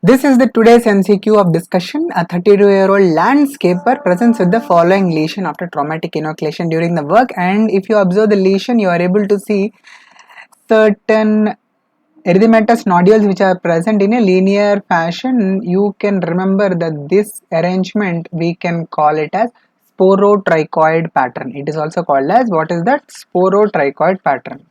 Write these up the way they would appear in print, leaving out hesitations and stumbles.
This is the today's MCQ of discussion. A 32-year-old landscaper presents with the following lesion after traumatic inoculation during the work, and if you observe the lesion, you are able to see certain erythematous nodules which are present in a linear fashion. You can remember that this arrangement we can call it as Sporotrichoid pattern. It is also called as, what is that? Sporotrichoid pattern.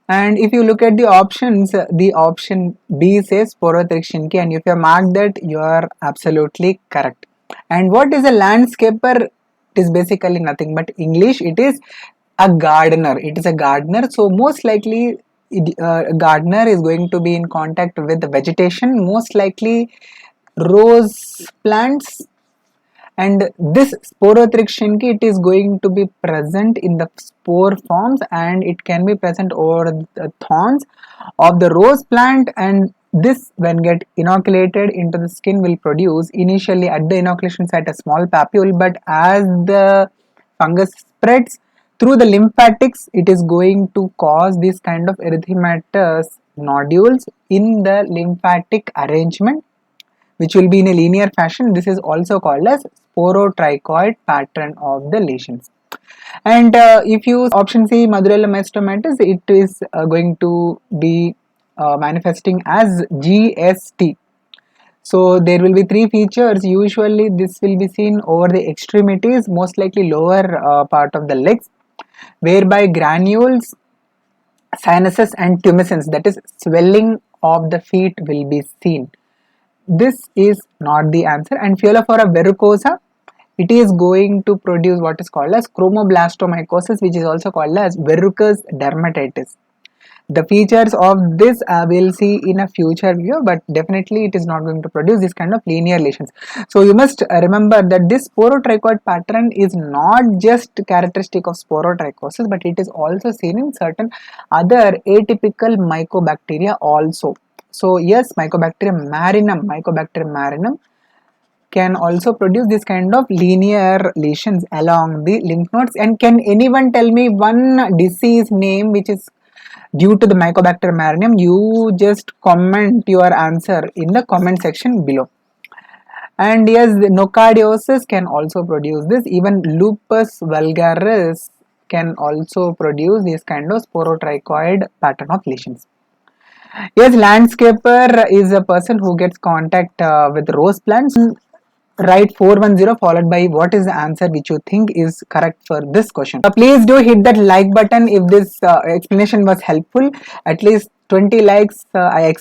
And if you look at the options, the option B says Sporothrix, Schenckii, and if you have marked that, you are absolutely correct. And what is a landscaper? It is basically nothing but English. It is a gardener. It is a gardener. So most likely, gardener is going to be in contact with the vegetation. Most likely, rose plants. And this Sporothrix, Schenckii, it is going to be present in the spore forms, and it can be present over the thorns of the rose plant, and this, when get inoculated into the skin, will produce initially at the inoculation site a small papule, but as the fungus spreads through the lymphatics, it is going to cause this kind of erythematous nodules in the lymphatic arrangement, which will be in a linear fashion. This is also called as Sporotrichoid pattern of the lesions. And if you option C, Madurella mystomatis, it is going to be manifesting as GST. So there will be three features. Usually this will be seen over the extremities, most likely lower part of the legs, whereby granules, sinuses and tumescence, that is swelling of the feet, will be seen. This is not the answer. And Fiolephora verrucosa, it is going to produce what is called as chromoblastomycosis, which is also called as verrucous dermatitis. The features of this we'll see in a future video, but definitely it is not going to produce this kind of linear lesions. So you must remember that this sporotrichoid pattern is not just characteristic of sporotrichosis, but it is also seen in certain other atypical mycobacteria also. So yes, Mycobacterium marinum can also produce this kind of linear lesions along the lymph nodes. And can anyone tell me one disease name which is due to the Mycobacterium marinum? You just comment your answer in the comment section below. And yes, the nocardiosis can also produce this. Even lupus vulgaris can also produce this kind of sporotrichoid pattern of lesions. Yes, landscaper is a person who gets contact with rose plants. Write 410 followed by what is the answer which you think is correct for this question. Please do hit that like button if this explanation was helpful. At least 20 likes I expect.